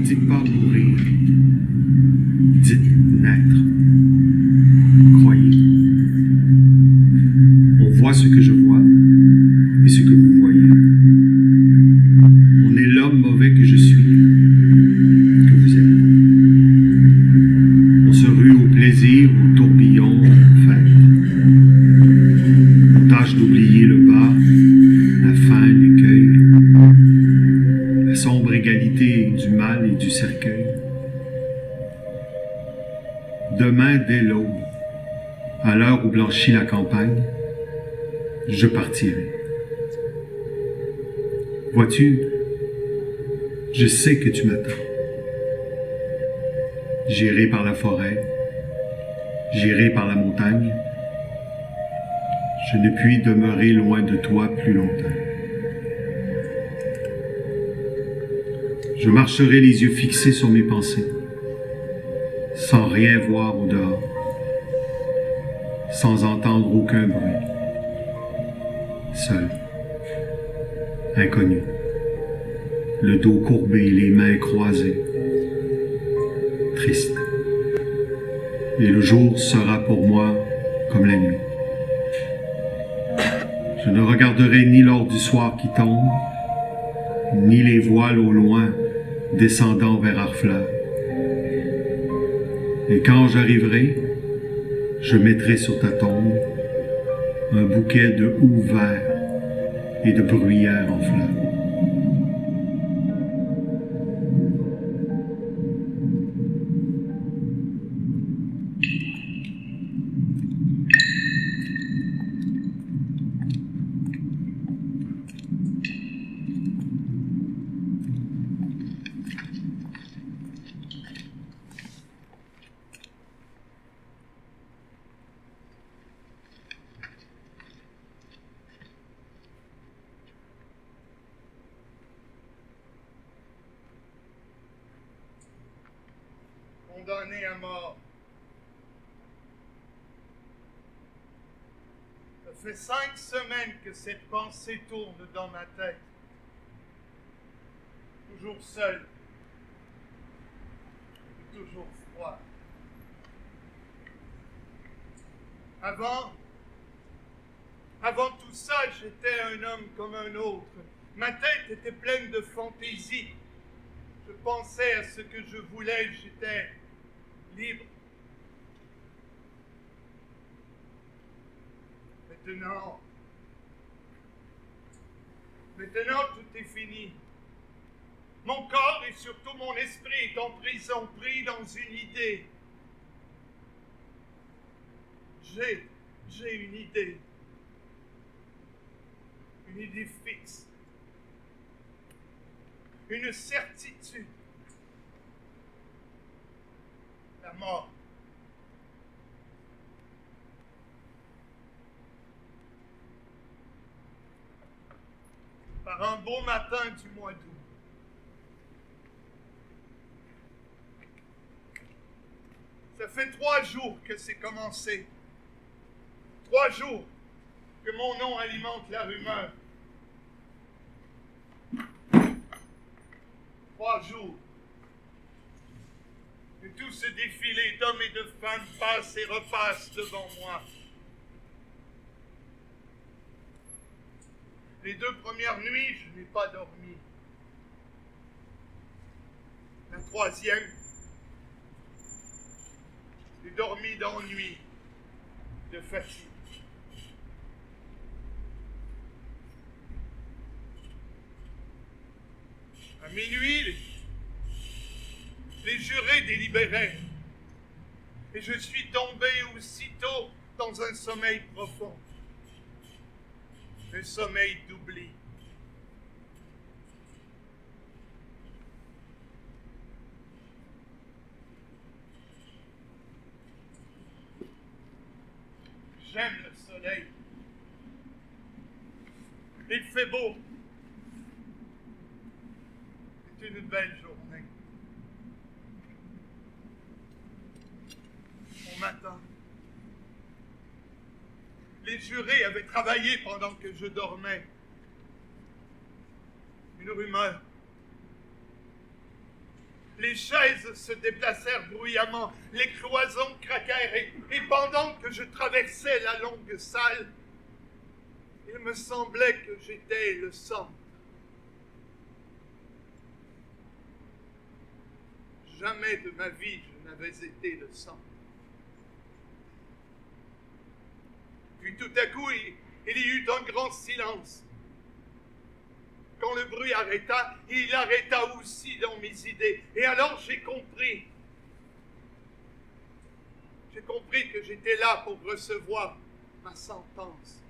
dites pas mourir, dites naître. Croyez. On voit ce que je vois et ce que vous voyez. On est l'homme mauvais que je suis, que vous êtes. On se rue au plaisir, au tourbillon, aux fêtes. On tâche d'oublier le bas, la faim, l'écueil, la sombre égalité du mal et du cercueil. Demain, dès l'aube, à l'heure où blanchit la campagne, je partirai. Vois-tu, je sais que tu m'attends. J'irai par la forêt, j'irai par la montagne. Je ne puis demeurer loin de toi plus longtemps. Je marcherai les yeux fixés sur mes pensées, sans rien voir au dehors, sans entendre aucun bruit, seul, inconnu, le dos courbé, les mains croisées, triste. Et le jour sera pour moi comme la nuit. Je ne regarderai ni l'or du soir qui tombe, ni les voiles au loin descendant vers Harfleur. Et quand j'arriverai, je mettrai sur ta tombe un bouquet de houx vert et de bruyères en fleurs. Condamné à mort. Ça fait 5 semaines que cette pensée tourne dans ma tête. Toujours seul. Et toujours froid. Avant tout ça, j'étais un homme comme un autre. Ma tête était pleine de fantaisie. Je pensais à ce que je voulais, j'étais libre. Maintenant tout est fini. Mon corps et surtout mon esprit est en prison, pris dans une idée. J'ai une idée. Une idée fixe. Une certitude. La mort. Par un beau matin du mois d'août, ça fait 3 jours que c'est commencé. 3 jours que mon nom alimente la rumeur. 3 jours que tout ce défilé d'hommes et de femmes passe et repasse devant moi. Les 2 premières nuits, je n'ai pas dormi. La 3e, j'ai dormi d'ennui, de fatigue. À minuit, les jurés délibéraient. Et je suis tombé aussitôt dans un sommeil profond. Un sommeil d'oubli. J'aime le soleil. Il fait beau. C'est une belle journée. On m'attend. Les jurés avaient travaillé pendant que je dormais. Une rumeur. Les chaises se déplacèrent bruyamment, les cloisons craquèrent, et pendant que je traversais la longue salle, il me semblait que j'étais le centre. Jamais de ma vie je n'avais été le centre. Puis tout à coup, il y eut un grand silence. Quand le bruit arrêta, il arrêta aussi dans mes idées. Et alors j'ai compris. J'ai compris que j'étais là pour recevoir ma sentence.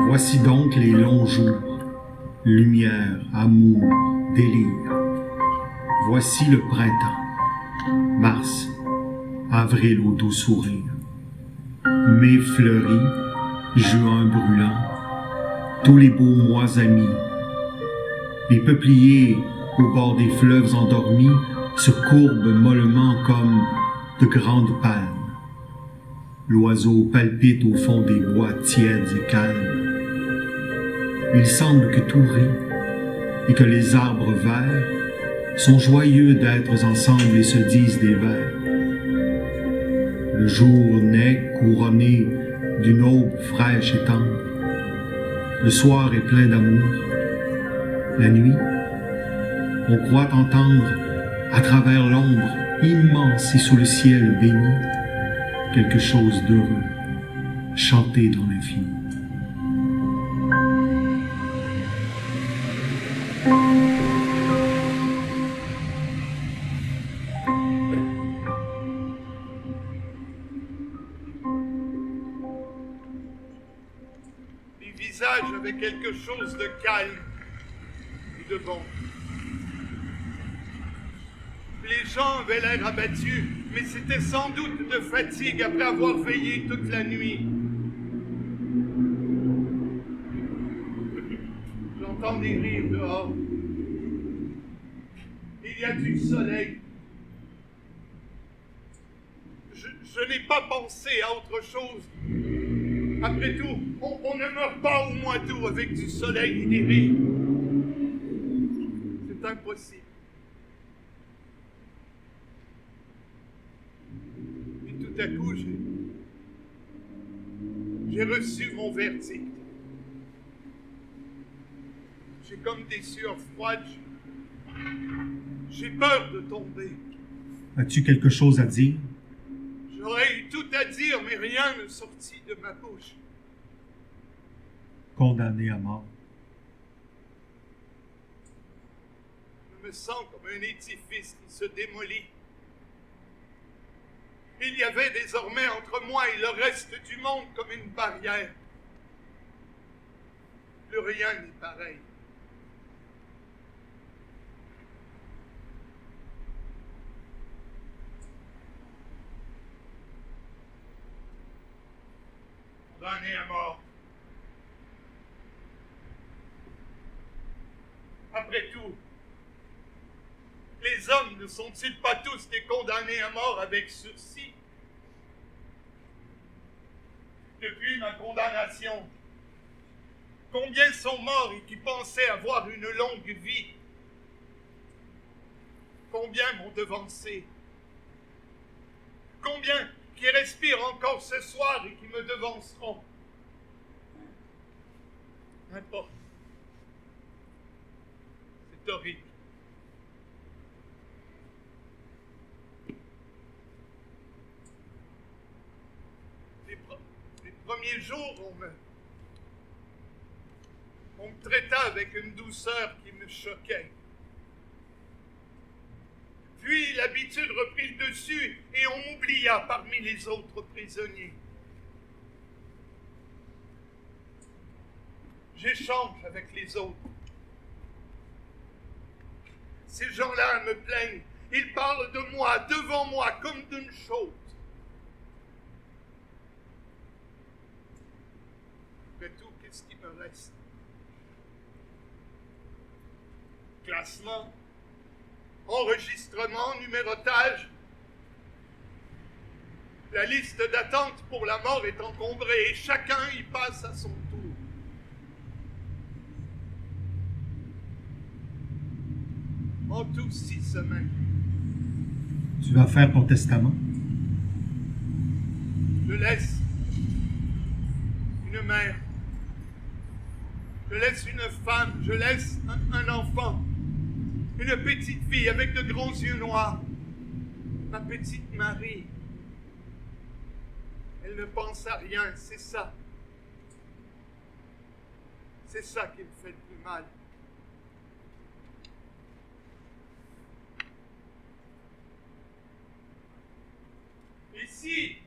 Voici donc les longs jours, lumière, amour, délire. Voici le printemps, mars, avril au doux sourire, mai fleuri, juin brûlant, tous les beaux mois amis. Les peupliers au bord des fleuves endormis se courbent mollement comme de grandes palmes. L'oiseau palpite au fond des bois tièdes et calmes. Il semble que tout rit et que les arbres verts sont joyeux d'être ensemble et se disent des vers. Le jour naît couronné d'une aube fraîche et tendre. Le soir est plein d'amour. La nuit, on croit entendre à travers l'ombre immense et sous le ciel béni quelque chose d'heureux chanter dans l'infini. Les visages avaient quelque chose de calme et de bon. Les gens avaient l'air abattus, mais c'était sans doute de fatigue après avoir veillé toute la nuit. J'entends des rires dehors. Il y a du soleil. Je n'ai pas pensé à autre chose. Après tout, on ne meurt pas au mois d'août avec du soleil et des rires. C'est impossible. Et tout à coup, j'ai reçu mon verdict. J'ai comme des sueurs froides. J'ai peur de tomber. As-tu quelque chose à dire? J'aurais eu tout à dire, mais rien ne sortit de ma bouche. Condamné à mort. Je me sens comme un édifice qui se démolit. Il y avait désormais entre moi et le reste du monde comme une barrière. Plus rien n'est pareil. Condamné à mort. Après tout, les hommes ne sont-ils pas tous des condamnés à mort avec sursis? Depuis ma condamnation, combien sont morts et qui pensaient avoir une longue vie? Combien m'ont devancé? Combien qui respirent encore ce soir et qui me devanceront? N'importe. C'est horrible. Les premiers jours, on me traita avec une douceur qui me choquait. Puis l'habitude reprit le dessus et on m'oublia parmi les autres prisonniers. J'échange avec les autres. Ces gens-là me plaignent. Ils parlent de moi, devant moi, comme d'une chose. Après tout, qu'est-ce qui me reste? Classement, enregistrement, numérotage. La liste d'attente pour la mort est encombrée et chacun y passe à son tour. En tout 6 semaines. Tu vas faire ton testament? Je laisse une mère. Je laisse une femme. Je laisse un enfant. Une petite fille avec de grands yeux noirs. Ma petite Marie. Elle ne pense à rien, c'est ça. C'est ça qui me fait le plus mal. Ici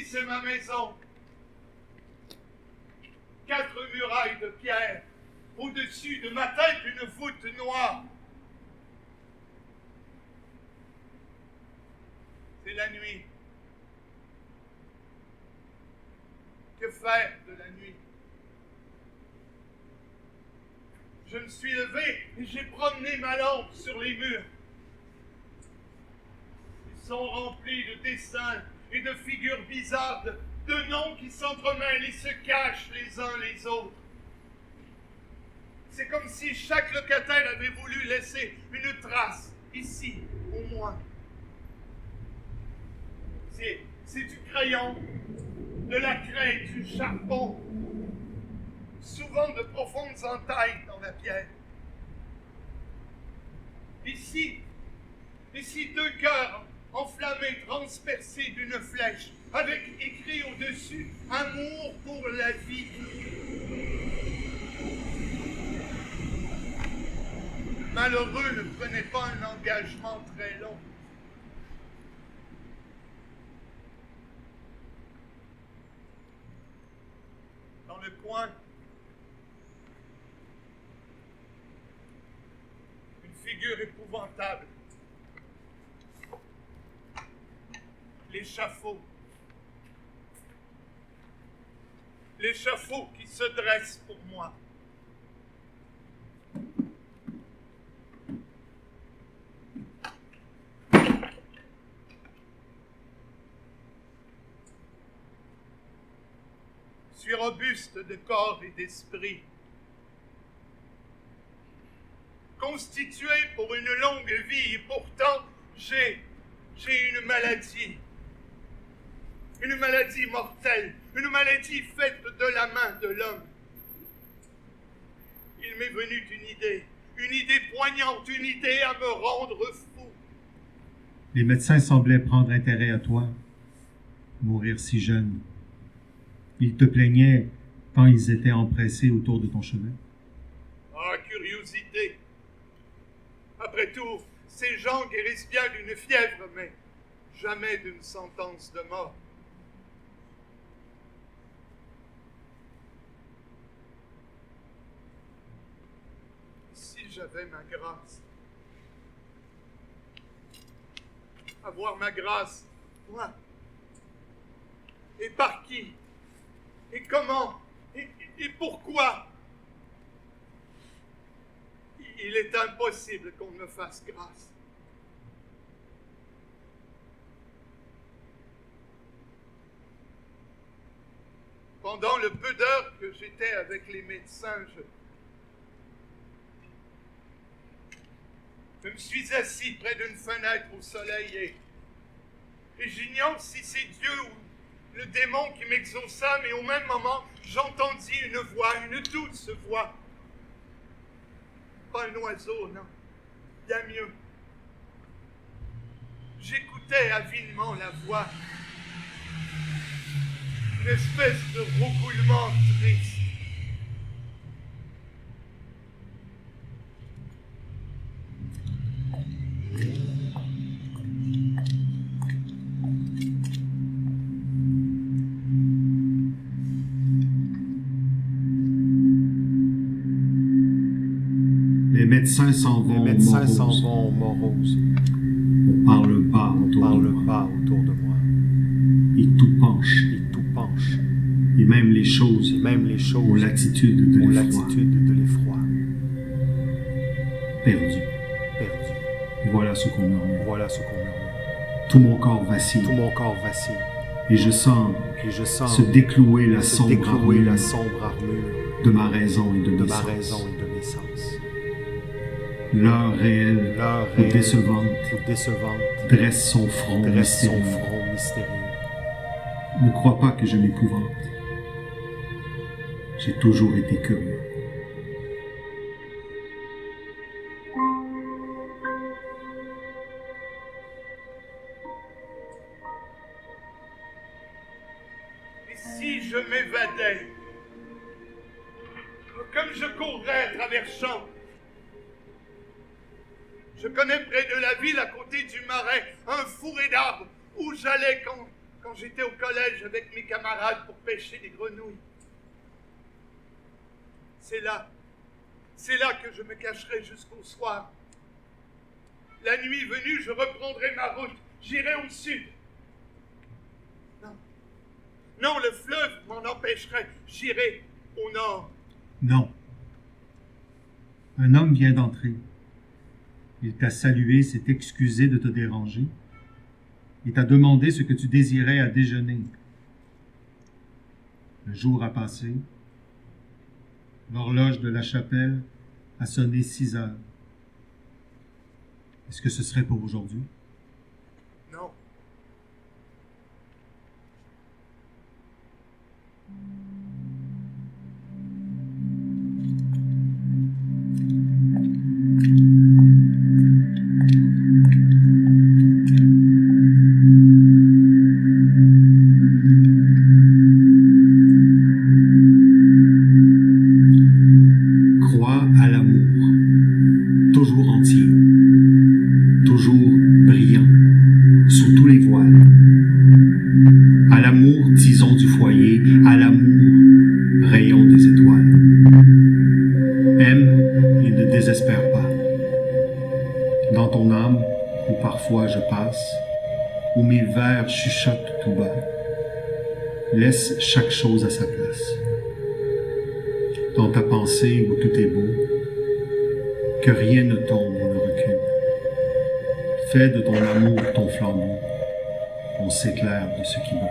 c'est ma maison. 4 murailles de pierre. Au-dessus de ma tête, une voûte noire. C'est la nuit. Que faire de la nuit? Je me suis levé et j'ai promené ma lampe sur les murs. Ils sont remplis de dessins et de figures bizarres, de noms qui s'entremêlent et se cachent les uns les autres. C'est comme si chaque locataire avait voulu laisser une trace, ici, au moins. C'est du crayon, de la craie, du charbon, souvent de profondes entailles dans la pierre. Ici, 2 cœurs enflammés, transpercés d'une flèche, avec écrit au-dessus « Amour pour la vie ». Malheureux ne prenait pas un engagement très long. Dans le coin, une figure épouvantable. L'échafaud. L'échafaud qui se dresse pour moi. Je suis robuste de corps et d'esprit, constitué pour une longue vie, et pourtant j'ai une maladie mortelle, une maladie faite de la main de l'homme. Il m'est venu une idée poignante, une idée à me rendre fou. Les médecins semblaient prendre intérêt à toi, mourir si jeune. Ils te plaignaient quand ils étaient empressés autour de ton chevet. Ah, curiosité. Après tout, ces gens guérissent bien d'une fièvre, mais jamais d'une sentence de mort. Si j'avais ma grâce. Avoir ma grâce, moi. Et par qui? Et comment? Et pourquoi? Il est impossible qu'on me fasse grâce. Pendant le peu d'heures que j'étais avec les médecins, je me suis assis près d'une fenêtre au soleil et j'ignore si c'est Dieu ou le démon qui m'exauça, mais au même moment, j'entendis une voix, une douce voix. Pas un oiseau, non. Bien mieux. J'écoutais avidement la voix. Une espèce de roucoulement triste. Les médecins s'en vont moroses. On parle pas autour de moi. Et tout penche. Et même les choses ont l'attitude de l'effroi. perdu. Voilà ce qu'on murmure. Tout mon corps vacille. Et je sens se déclouer la sombre armure de ma raison et de mes sens. L'heure réelle ou décevante dresse son front mystérieux. Ne crois pas que je m'épouvante. J'ai toujours été curieux. Et si je m'évadais, comme je courrais à travers champs, je connais près de la ville, à côté du marais, un fourré d'arbres où j'allais quand j'étais au collège avec mes camarades pour pêcher des grenouilles. C'est là que je me cacherai jusqu'au soir. La nuit venue, je reprendrai ma route, j'irai au sud. Non, le fleuve m'en empêcherait, j'irai au nord. Non. Un homme vient d'entrer. Il t'a salué, s'est excusé de te déranger. Il t'a demandé ce que tu désirais à déjeuner. Le jour a passé. L'horloge de la chapelle a sonné 6 heures. Est-ce que ce serait pour aujourd'hui? Non. Crois à l'amour, toujours entier, toujours brillant, sous tous les voiles. À l'amour, tison du foyer, à l'amour, rayon des étoiles. Aime et ne désespère pas. Dans ton âme, où parfois je passe, où mes vers chuchotent tout bas, laisse chaque chose à sa place. Dans ta pensée où tout est beau, que rien ne tombe ou ne recule. Fais de ton amour ton flambeau, on s'éclaire de ce qui brûle.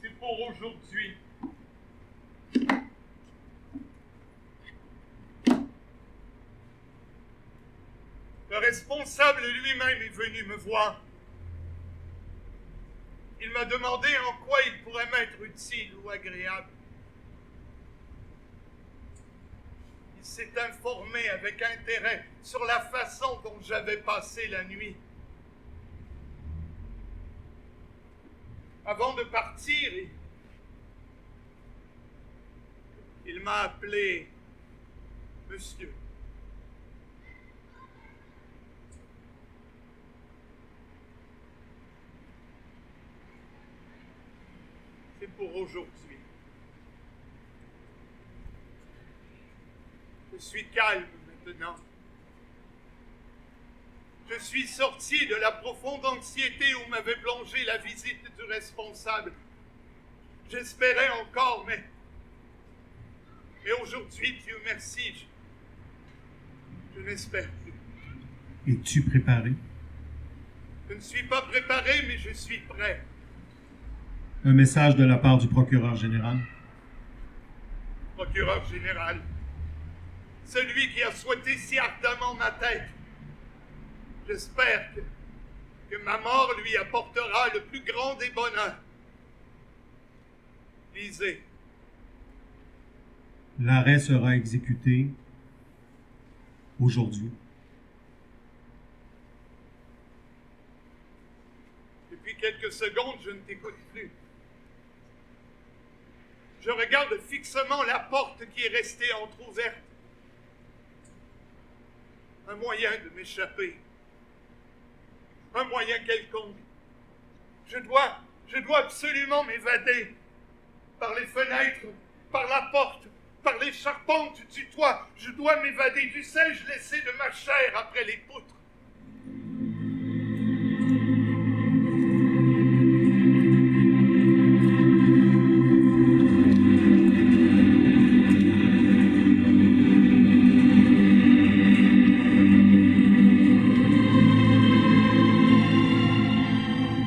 C'est pour aujourd'hui. Le responsable lui-même est venu me voir. Il m'a demandé en quoi il pourrait m'être utile ou agréable. Il s'est informé avec intérêt sur la façon dont j'avais passé la nuit. Avant de partir, il m'a appelé Monsieur. C'est pour aujourd'hui. Je suis calme maintenant. Je suis sorti de la profonde anxiété où m'avait plongé la visite du responsable. J'espérais encore, mais aujourd'hui, Dieu merci, je n'espère plus. Es-tu préparé? Je ne suis pas préparé, mais je suis prêt. Un message de la part du procureur général. Procureur général, celui qui a souhaité si ardemment ma tête. J'espère que ma mort lui apportera le plus grand des bonheurs. Lisez. L'arrêt sera exécuté aujourd'hui. Depuis quelques secondes, je ne t'écoute plus. Je regarde fixement la porte qui est restée entr'ouverte. Un moyen de m'échapper. Un moyen quelconque. Je dois Je dois absolument m'évader. Par les fenêtres, par la porte, par les charpentes du toit. Je dois m'évader. Dussé-je laisser de ma chair après les poutres?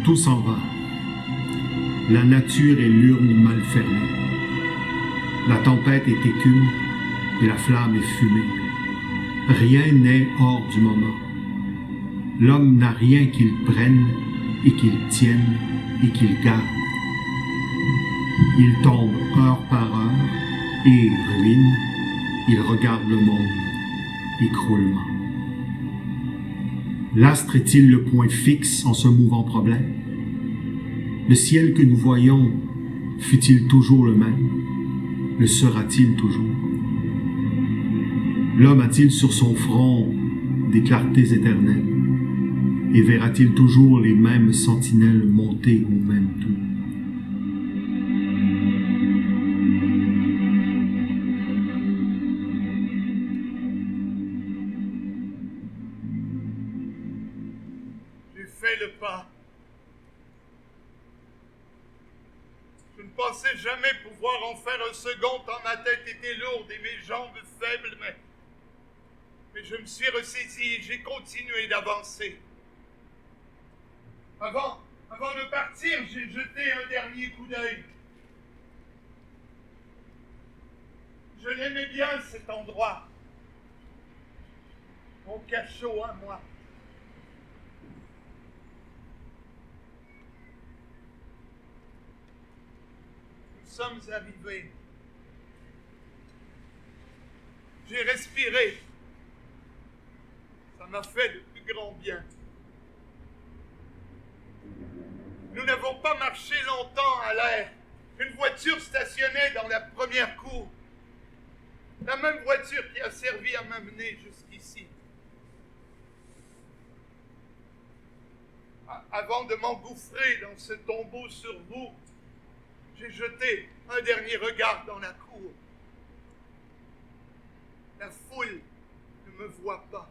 Tout s'en va. La nature est l'urne mal fermée. La tempête est écume et la flamme est fumée. Rien n'est hors du moment. L'homme n'a rien qu'il prenne et qu'il tienne et qu'il garde. Il tombe heure par heure et ruine. Il regarde le monde, écroulement. L'astre est-il le point fixe en ce mouvant problème? Le ciel que nous voyons fut-il toujours le même? Le sera-t-il toujours? L'homme a-t-il sur son front des clartés éternelles? Et verra-t-il toujours les mêmes sentinelles monter au même tour? J'ai fait le pas. Je ne pensais jamais pouvoir en faire un second tant ma tête était lourde et mes jambes faibles, mais je me suis ressaisi et j'ai continué d'avancer. Avant de partir, j'ai jeté un dernier coup d'œil. Je l'aimais bien cet endroit. Mon cachot à moi. Nous sommes arrivés. J'ai respiré. Ça m'a fait le plus grand bien. Nous n'avons pas marché longtemps à l'air. Une voiture stationnait dans la première cour. La même voiture qui a servi à m'amener jusqu'ici. Avant de m'engouffrer dans ce tombeau sur vous, j'ai jeté un dernier regard dans la cour. La foule ne me voit pas.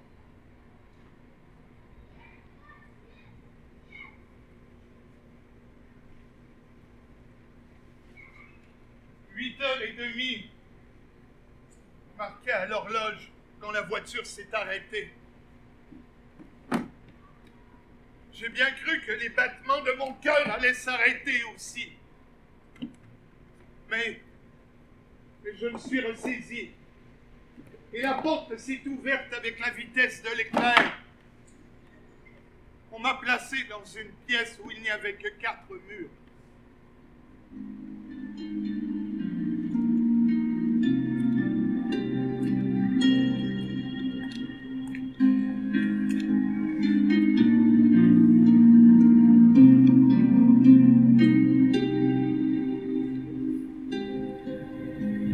8h30 marquait à l'horloge quand la voiture s'est arrêtée. J'ai bien cru que les battements de mon cœur allaient s'arrêter aussi. Mais je me suis ressaisi. Et la porte s'est ouverte avec la vitesse de l'éclair. On m'a placé dans une pièce où il n'y avait que 4 murs.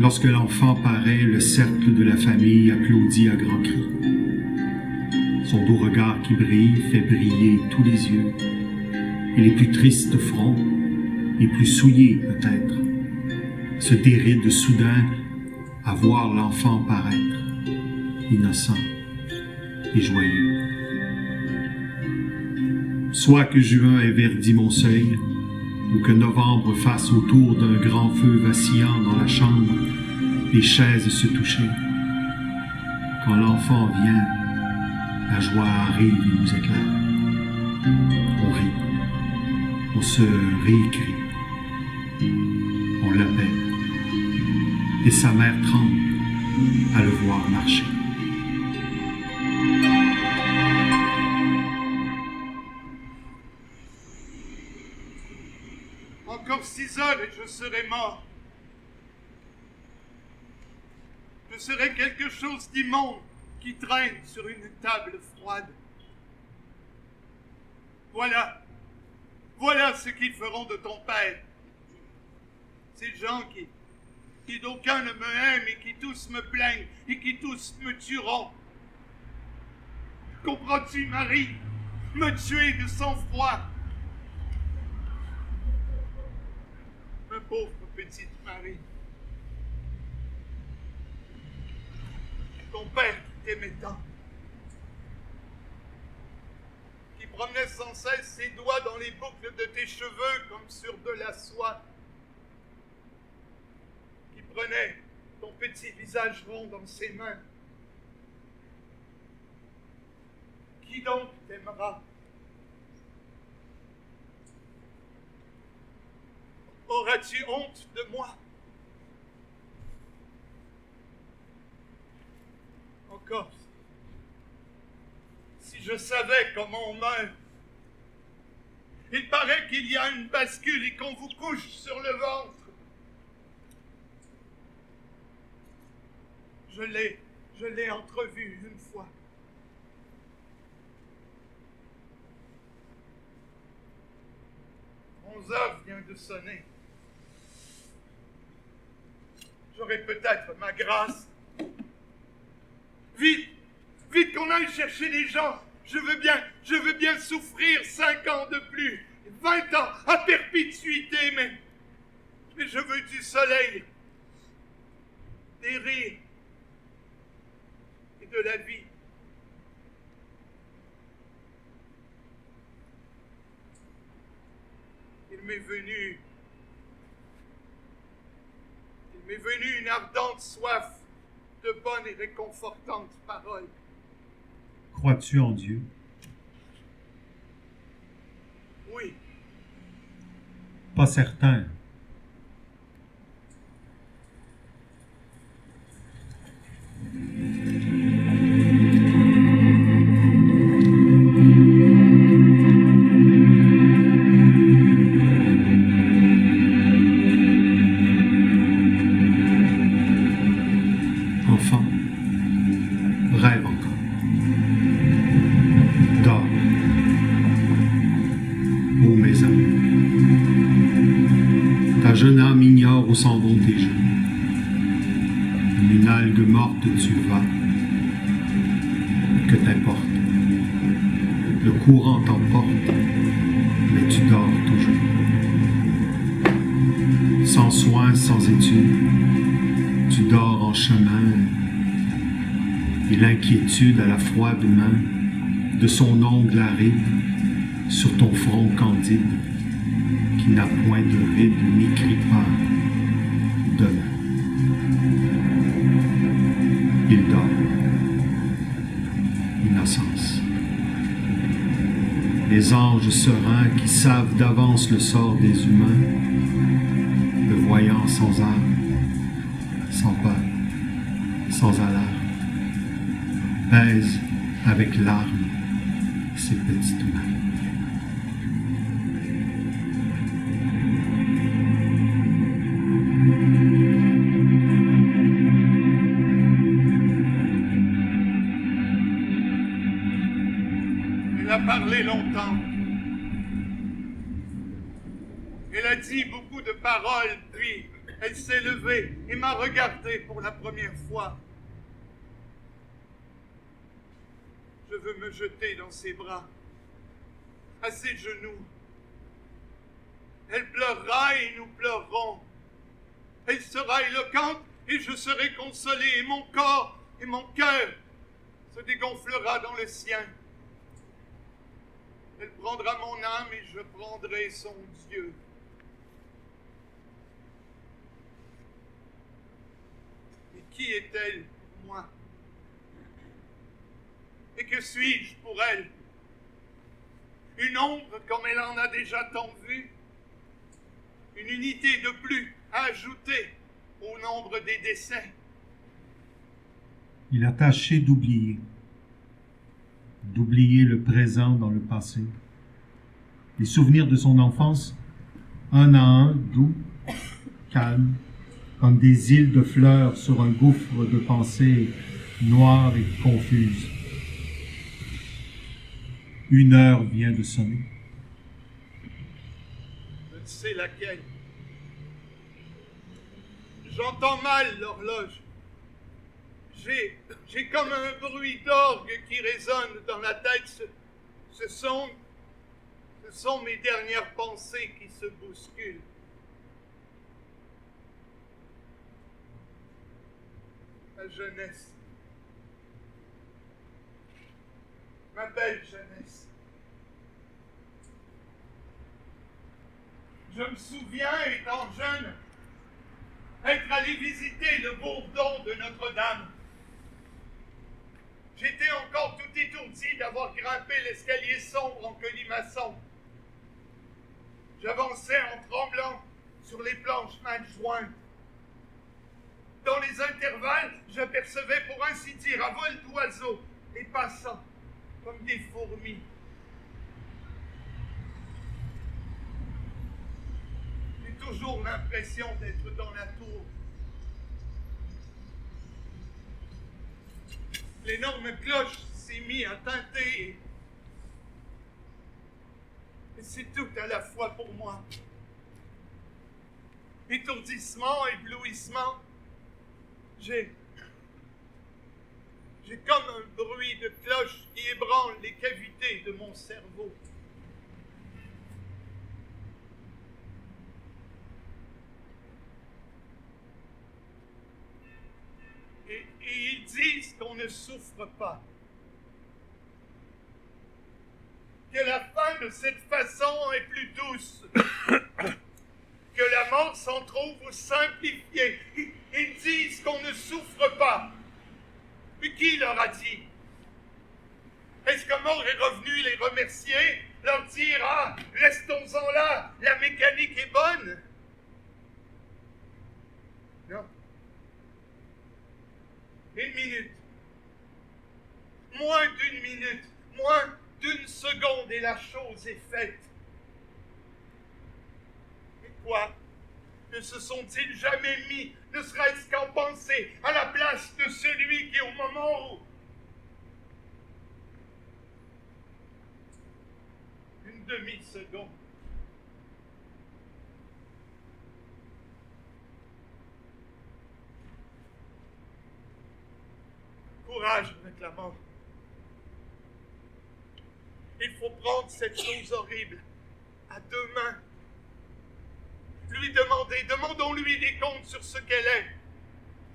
Lorsque l'enfant paraît, le cercle de la famille applaudit à grands cris. Son doux regard qui brille fait briller tous les yeux, et les plus tristes fronts, les plus souillés peut-être, se dérident soudain à voir l'enfant paraître, innocent et joyeux. Soit que juin ait verdi mon seuil, ou que novembre fasse autour d'un grand feu vacillant dans la chambre les chaises se toucher. Quand l'enfant vient, la joie arrive et nous éclaire. On rit, on se réécrit, on l'appelle, et sa mère tremble à le voir marcher. Encore 6 heures et je serai mort. Je serai quelque chose d'immonde qui traîne sur une table froide. Voilà ce qu'ils feront de ton père. Ces gens qui d'aucuns ne me aiment et qui tous me plaignent et qui tous me tueront. Comprends-tu, Marie? Me tuer de sang-froid. pauvre petite Marie. Ton père qui t'aimait tant, qui promenait sans cesse ses doigts dans les boucles de tes cheveux comme sur de la soie, qui prenait ton petit visage rond dans ses mains. Qui donc t'aimera? Auras-tu honte de moi? Encore, si je savais comment on meurt. Il paraît qu'il y a une bascule et qu'on vous couche sur le ventre. Je l'ai entrevu une fois. Onze heures vient de sonner. J'aurai peut-être ma grâce. Vite, vite qu'on aille chercher les gens. Je veux bien souffrir 5 ans de plus, 20 ans à perpétuité, mais je veux du soleil, des rires et de la vie. Il m'est venu une ardente soif de bonnes et réconfortantes paroles. Crois-tu en Dieu? Oui. Pas certain. Enfant, rêve encore. Dors. Ô mes âmes. Ta jeune âme ignore où s'en vont tes jeux. Une algue morte tu vas. Que t'importe. Le courant t'emporte, mais tu dors toujours. Sans soin, sans étude, tu dors en chemin, et l'inquiétude à la froide main de son ongle aride sur ton front candide, qui n'a point de ride ni crie pas demain. Il dort. Innocence. Les anges sereins qui savent d'avance le sort des humains, le voyant sans âme, sans peur, sans alarme, pèse avec larmes ses petites mains. Elle a parlé longtemps. Elle a dit beaucoup de paroles, puis elle s'est levée et m'a regardé pour la première fois. Je veux me jeter dans ses bras, à ses genoux. Elle pleurera et nous pleurerons. Elle sera éloquente et je serai consolé, et mon corps et mon cœur se dégonflera dans le sien. Elle prendra mon âme et je prendrai son Dieu. Et qui est-elle pour moi? Et que suis-je pour elle? Une ombre comme elle en a déjà tant vu? Une unité de plus à ajouter au nombre des décès? Il a tâché d'oublier le présent dans le passé. Les souvenirs de son enfance, un à un, doux, calmes, comme des îles de fleurs sur un gouffre de pensées noires et confuses. Une heure vient de sonner. Je ne sais laquelle. J'entends mal l'horloge. J'ai comme un bruit d'orgue qui résonne dans la tête. Ce sont mes dernières pensées qui se bousculent. ma jeunesse, ma belle jeunesse. Je me souviens, étant jeune, être allé visiter le bourdon de Notre-Dame. J'étais encore tout étourdi d'avoir grimpé l'escalier sombre en colimaçon. J'avançais en tremblant sur les planches mal jointes. Dans les intervalles, j'apercevais pour ainsi dire à vol d'oiseau les passants comme des fourmis. J'ai toujours l'impression d'être dans la tour. L'énorme cloche s'est mise à tinter. Et c'est tout à la fois pour moi. Étourdissement, éblouissement. J'ai comme un bruit de cloche qui ébranle les cavités de mon cerveau. Et ils disent qu'on ne souffre pas. Que la fin de cette façon est plus douce. Que la mort s'en trouve simplifiée. Ils disent qu'on ne souffre pas. Mais qui leur a dit? Est-ce que mort est revenu les remercier, leur dire « Ah, restons-en là, la mécanique est bonne » Non. Une minute. Moins d'une minute. Moins d'une seconde et la chose est faite. Et quoi? Ne se sont-ils jamais mis, ne serait-ce qu'en pensée, à la place de celui qui, au moment où une demi-seconde, courage avec la mort. Il faut prendre cette chose horrible à deux mains. Lui demander, demandons-lui des comptes sur ce qu'elle est.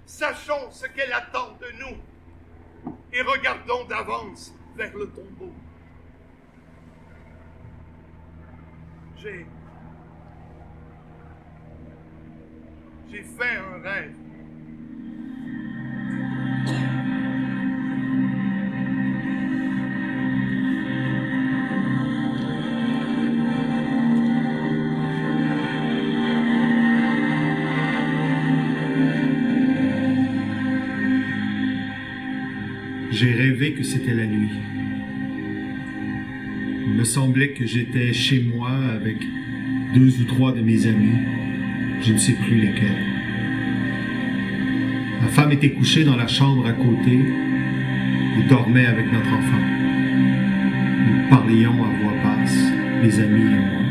Sachons ce qu'elle attend de nous. Et regardons d'avance vers le tombeau. J'ai fait un rêve. J'ai rêvé que c'était la nuit. Il me semblait que j'étais chez moi avec 2 ou 3 de mes amis, je ne sais plus lesquels. Ma femme était couchée dans la chambre à côté et dormait avec notre enfant. Nous parlions à voix basse, mes amis et moi,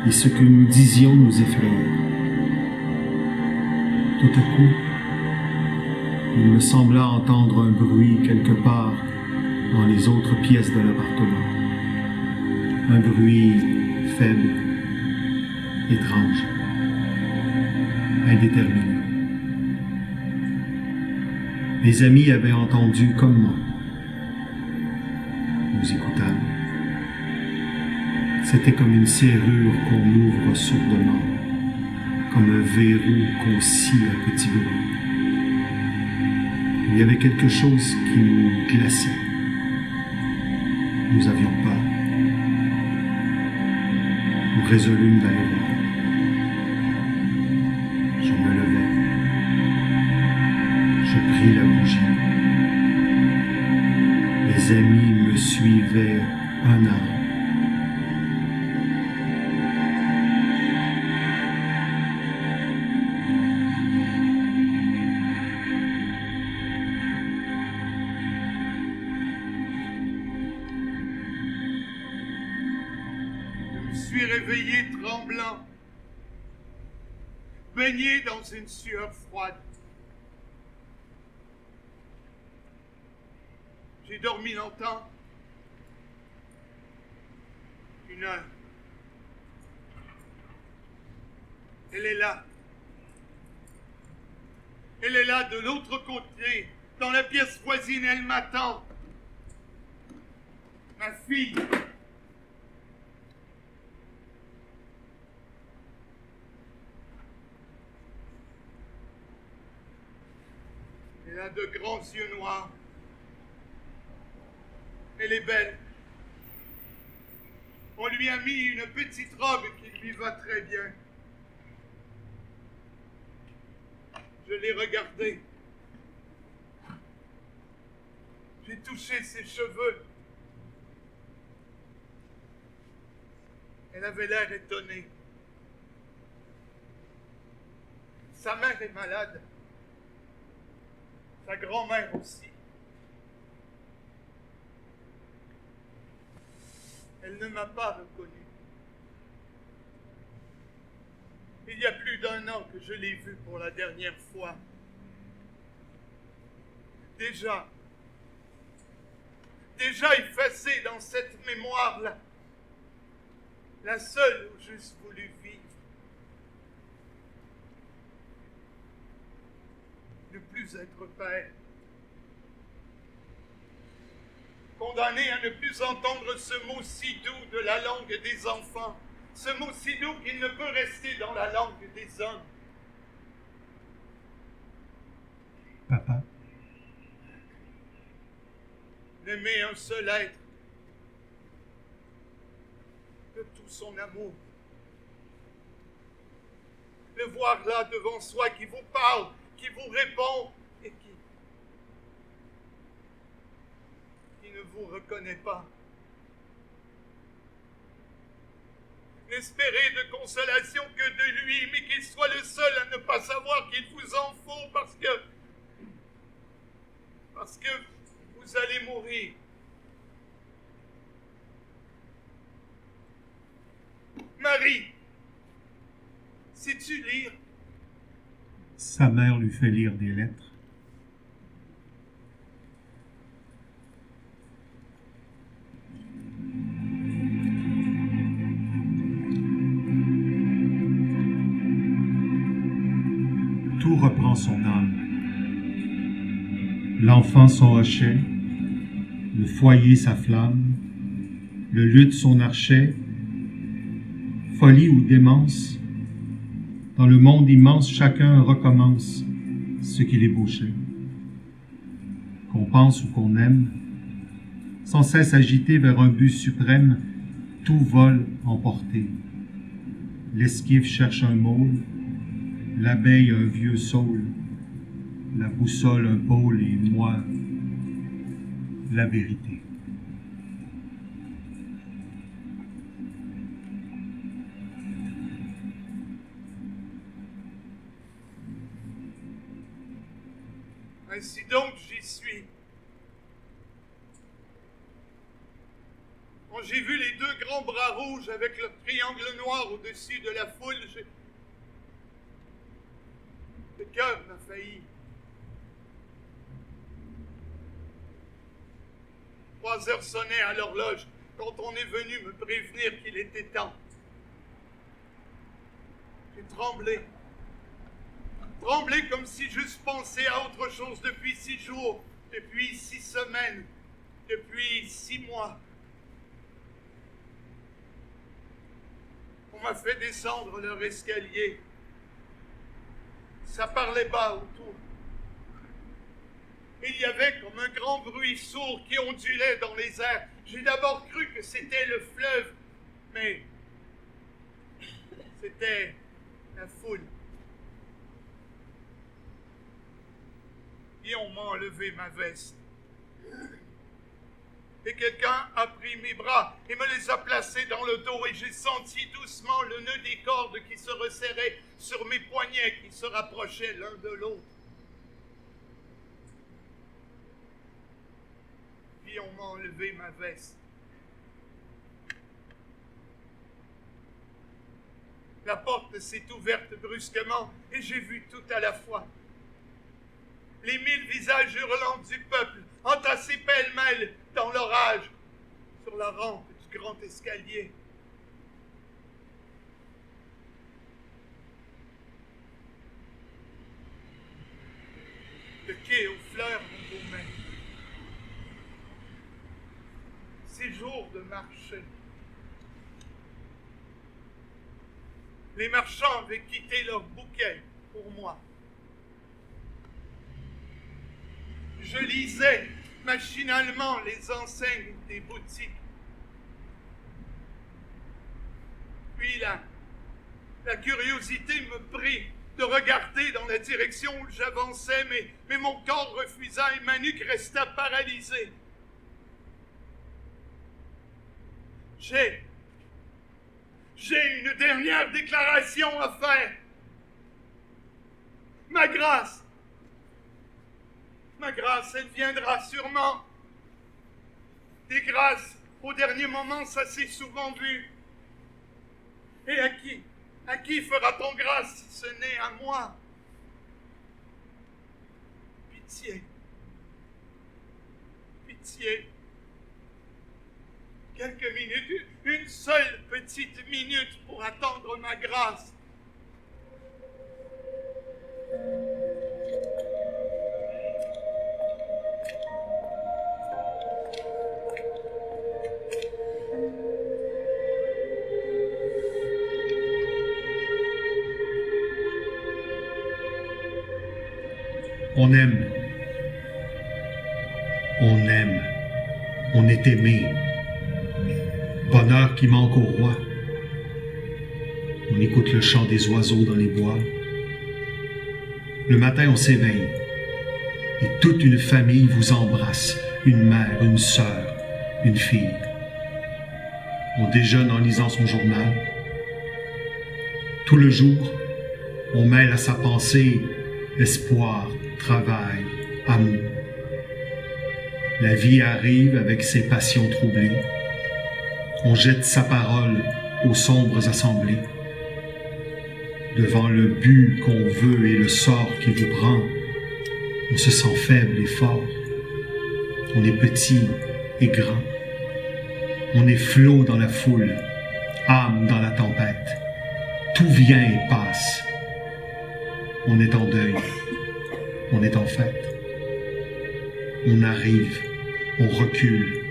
et ce que nous disions nous effrayait. Tout à coup, il me sembla entendre un bruit quelque part dans les autres pièces de l'appartement. Un bruit faible, étrange, indéterminé. Mes amis avaient entendu comme moi. Nous écoutâmes. C'était comme une serrure qu'on ouvre sourdement, comme un verrou qu'on scie à petit bruit. Il y avait quelque chose qui nous glaçait. Nous avions peur. Nous résolûmes d'aller voir. Je me levai. Je pris la bougie. Mes amis me suivaient un à un. Réveillé tremblant, baigné dans une sueur froide. J'ai dormi longtemps, 1 heure. Elle est là. Elle est là de l'autre côté, dans la pièce voisine, elle m'attend. Ma fille. Elle a de grands yeux noirs. Elle est belle. On lui a mis une petite robe qui lui va très bien. Je l'ai regardée. J'ai touché ses cheveux. Elle avait l'air étonnée. Sa mère est malade. Sa grand-mère aussi. Elle ne m'a pas reconnu. Il y a plus d'1 an que je l'ai vue pour la dernière fois. Déjà effacée dans cette mémoire-là, la seule où j'eusse voulu vivre. Ne plus être père. Condamné à ne plus entendre ce mot si doux de la langue des enfants, ce mot si doux qu'il ne peut rester dans la langue des hommes. Papa. N'aimer un seul être, de tout son amour. Le voir là devant soi qui vous parle, qui vous répond et qui ne vous reconnaît pas. N'espérez de consolation que de lui, mais qu'il soit le seul à ne pas savoir qu'il vous en faut parce que vous allez mourir. Marie, sais-tu lire? Sa mère lui fait lire des lettres. Tout reprend son âme. L'enfant son hochet, le foyer sa flamme, le luth son archet, folie ou démence, dans le monde immense chacun recommence ce qu'il ébauchait. Qu'on pense ou qu'on aime, sans cesse agité vers un but suprême, tout vole emporté. L'esquive cherche un môle, l'abeille un vieux saule, la boussole un pôle et moi, la vérité. Ainsi donc j'y suis. Quand j'ai vu les 2 grands bras rouges avec leur triangle noir au-dessus de la foule, le cœur m'a failli. 3 heures sonnaient à l'horloge quand on est venu me prévenir qu'il était temps. J'ai tremblé. Tremblé comme si j'eusse pensé à autre chose depuis 6 jours, depuis 6 semaines, depuis 6 mois. On m'a fait descendre leur escalier. Ça parlait bas autour. Il y avait comme un grand bruit sourd qui ondulait dans les airs. J'ai d'abord cru que c'était le fleuve, mais c'était la foule. Et on m'a enlevé ma veste. Et quelqu'un a pris mes bras et me les a placés dans le dos et j'ai senti doucement le nœud des cordes qui se resserrait sur mes poignets qui se rapprochaient l'un de l'autre. Puis on m'a enlevé ma veste. La porte s'est ouverte brusquement et j'ai vu tout à la fois. Les 1000 visages hurlants du peuple, entassés pêle-mêle dans l'orage, sur la rampe du grand escalier. le quai aux fleurs embaumées. Ces jours de marché. Les marchands avaient quitté leurs bouquets pour moi. Je lisais machinalement les enseignes des boutiques. Puis la curiosité me prit de regarder dans la direction où j'avançais, mais mon corps refusa et ma nuque resta paralysée. J'ai une dernière déclaration à faire. Ma grâce, elle viendra sûrement. Des grâces, au dernier moment, ça s'est souvent vu. Et à qui fera-t-on grâce si ce n'est à moi? Pitié. Pitié. Quelques minutes, une seule petite minute pour attendre ma grâce. On aime. On aime. On est aimé. Bonheur qui manque au roi. On écoute le chant des oiseaux dans les bois. Le matin, on s'éveille. Et toute une famille vous embrasse. Une mère, une sœur, une fille. On déjeune en lisant son journal. Tout le jour, on mêle à sa pensée espoir, travail, amour. La vie arrive avec ses passions troublées. On jette sa parole aux sombres assemblées. Devant le but qu'on veut et le sort qui vous prend, on se sent faible et fort. On est petit et grand. On est flot dans la foule, âme dans la tempête. Tout vient et passe. On est en deuil. On est en fête. On arrive, on recule,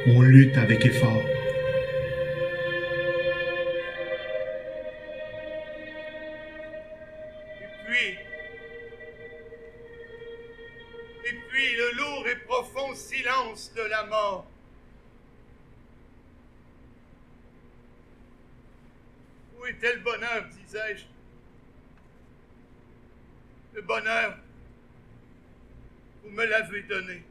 on lutte avec effort. Et puis le lourd et profond silence de la mort. Où était le bonheur, disais-je? Le bonheur, vous me l'avez donné.